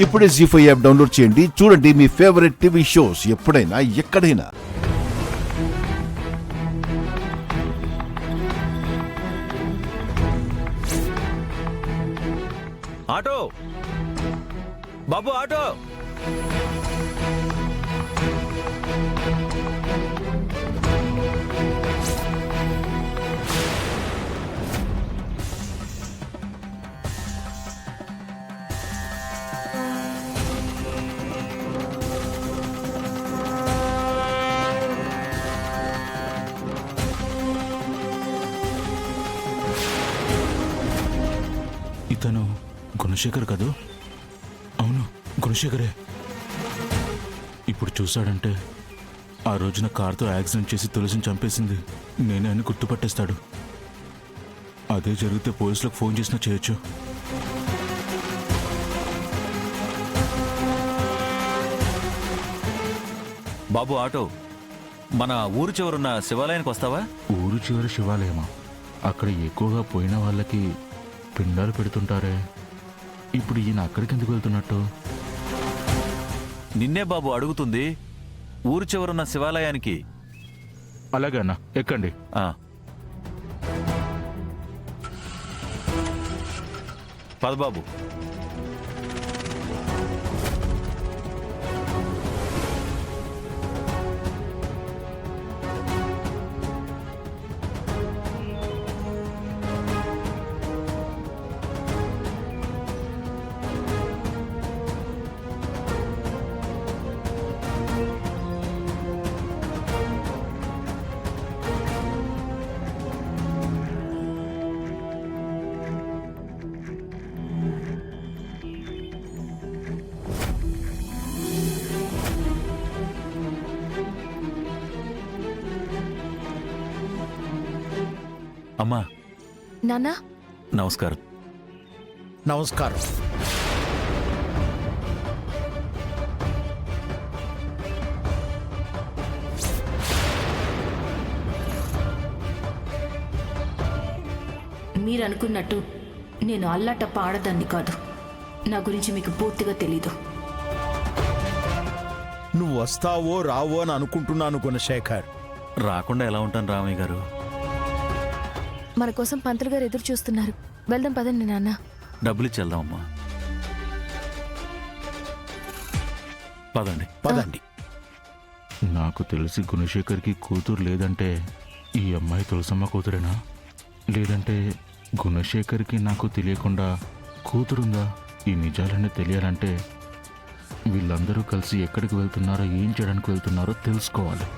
ఇప్పుడే జీ5 app download చేయండి. చూడండి మీ ఫేవరెట్ టీవీ షోస్ ఎప్పుడైనా ఎక్కడైనా. ఆటో బాబు, ఆటో. ఇతను గుణశేఖర్ కదూ? అవును, గుణశేఖరే. ఇప్పుడు చూశాడంటే ఆ రోజున కార్తో యాక్సిడెంట్ చేసి తులసిని చంపేసింది నేనే అని గుర్తుపట్టేస్తాడు. అదే జరిగితే పోలీసులకు ఫోన్ చేసినా చేయొచ్చు. బాబు ఆటో, మన ఊరు చివరున్న శివాలయానికి వస్తావా? ఊరు చివరి శివాలయమా? అక్కడ ఎక్కువగా పోయిన వాళ్ళకి పిండాలు పెడుతుంటారే. ఇప్పుడు ఈయన అక్కడికి ఎందుకు వెళ్తున్నట్టు? నిన్నే బాబు అడుగుతుంది. ఊరు చివరున్న శివాలయానికి. అలాగే అన్న, ఎక్కండి. పద బాబు. అమ్మా. నాన్నా, నమస్కారం. నమస్కారం. మీరు అనుకున్నట్టు నేను అల్లాటప్ప ఆడదాన్ని కాదు. నా గురించి మీకు పూర్తిగా తెలీదు. నువ్వు వస్తావో రావో అని అనుకుంటున్నాను గుణశేఖర్. రాకుండా ఎలా ఉంటాను రామయ్య గారు? మన కోసం పంతులు గారు ఎదురు చూస్తున్నారు. వెళ్దాం పదండి నాన్న. డబ్బులు ఇచ్చేద్దామమ్మా. పదండి. పదండి. నాకు తెలిసి గుణశేఖర్కి కూతురు లేదంటే ఈ అమ్మాయి తులసమ్మ కూతురేనా? లేదంటే గుణశేఖర్కి నాకు తెలియకుండా కూతురుందా? ఈ నిజాలన్నీ తెలియాలంటే వీళ్ళందరూ కలిసి ఎక్కడికి వెళ్తున్నారో, ఏం చేయడానికి వెళ్తున్నారో తెలుసుకోవాలి.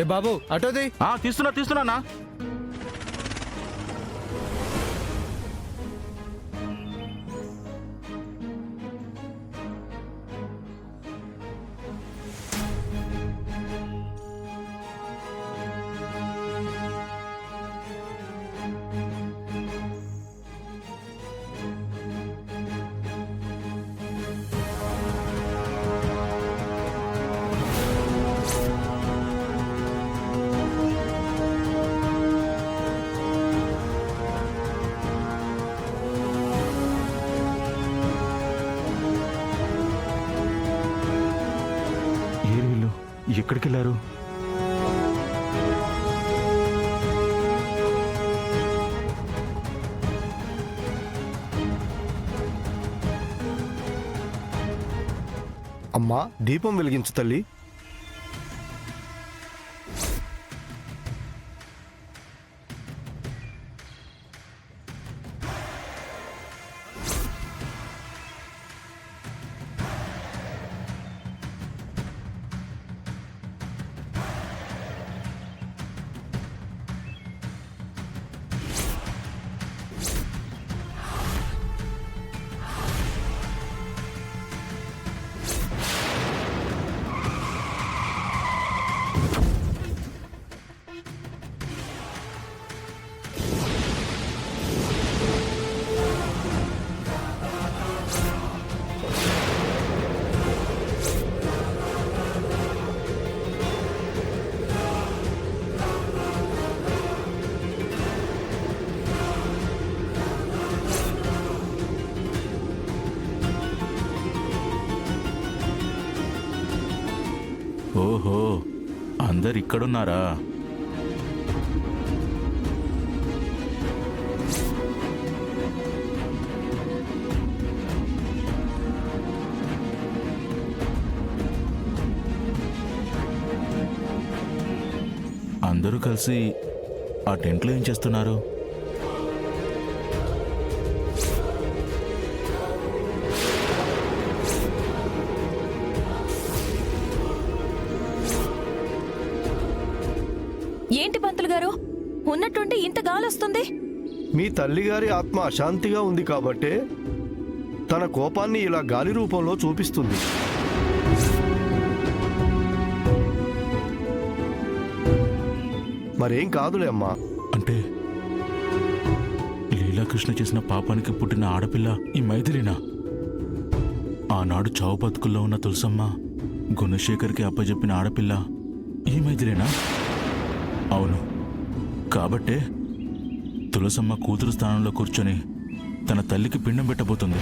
ఏ బాబు, అటోది. తీస్తున్నా. ఎక్కడికి వెళ్ళారు? అమ్మా, దీపం వెలిగించు తల్లి. ఓహో, అందరు ఇక్కడున్నారా? అందరూ కలిసి ఆ టెంట్లో ఏం చేస్తున్నారు? ఏంటి పంతులు గారు, ఉన్నట్టుండి ఇంత గాలొస్తుంది? మీ తల్లిగారి ఆత్మ అశాంతిగా ఉంది కాబట్టే తన కోపాన్ని ఇలా గాలి రూపంలో చూపిస్తుంది. మరేం కాదులే అమ్మా. అంటే లీలాకృష్ణ చేసిన పాపానికి పుట్టిన ఆడపిల్ల ఈ మైథిలినా? ఆనాడు చావు బతుకుల్లో ఉన్న తులసమ్మ గుణశేఖర్కి అప్పజెప్పిన ఆడపిల్ల ఈ మైథిలినా? అవును, కాబట్టే తులసమ్మ కూతురు స్థానంలో కూర్చొని తన తల్లికి పిండం పెట్టబోతుంది.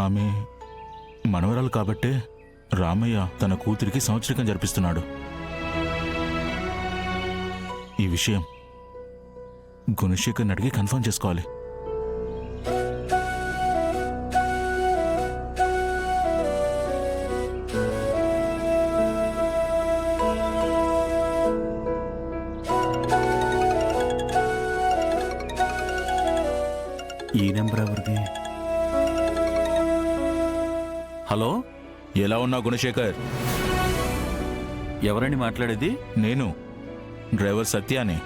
ఆమె మనవరాలు కాబట్టే రామయ్య తన కూతురికి సంవత్సరికం జరిపిస్తున్నాడు. ఈ విషయం గుణశేఖర్ని అడిగి కన్ఫర్మ్ చేసుకోవాలి. ఈ నెంబర్ ఎవరిది? హలో, ఎలా ఉన్నావు గుణశేఖర్? ఎవరండి మాట్లాడేది? నేను డ్రైవర్ సత్యాని.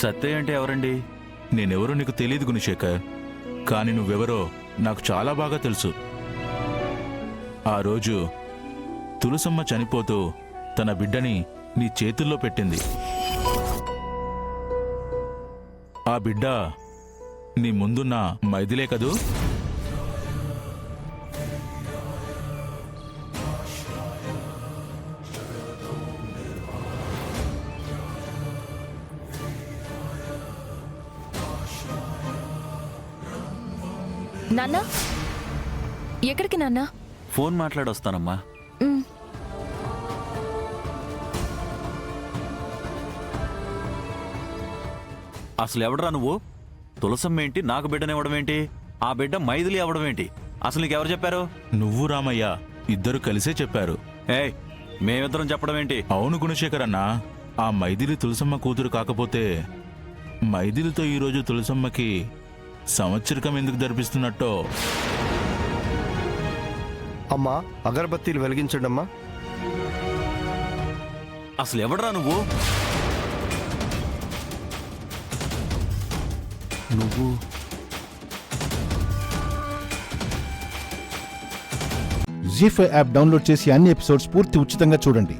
సత్య అంటే ఎవరండి? నేనెవరో నీకు తెలియదు గుణశేఖర్, కానీ నువ్వెవరో నాకు చాలా బాగా తెలుసు. ఆ రోజు తులసమ్మ చనిపోతూ తన బిడ్డని నీ చేతుల్లో పెట్టింది. ఆ బిడ్డ నీ ముందున్న మైథిలే కదూ? నాన్నా, ఎక్కడికి నాన్నా? ఫోన్ మాట్లాడొస్తానమ్మా. ఉమ్. అసలు ఎవడరా నువ్వు? తులసమ్మ ఏంటి, నాకు బిడ్డనివ్వడం ఏంటి? ఆ బిడ్డ మైథిలి అవ్వడం ఏంటి? అసలు నీకెవరు చెప్పారు? నువ్వు రామయ్య ఇద్దరు కలిసే చెప్పారు. ఏయ్, మేమిద్దరం చెప్పడం ఏంటి? అవును గుణశేఖర్ అన్నా, ఆ మైథిలి తులసమ్మ కూతురు కాకపోతే మైథిలితో ఈరోజు తులసమ్మకి సంవత్సరికం ఎందుకు జరిపిస్తున్నట్టో. అమ్మా, అగరబత్తీలు వెలిగించండి అమ్మా. అసలు ఎవడరా నువ్వు? జీ5 యాప్ డౌన్లోడ్ చేసి అన్ని ఎపిసోడ్స్ పూర్తి ఉచితంగా చూడండి.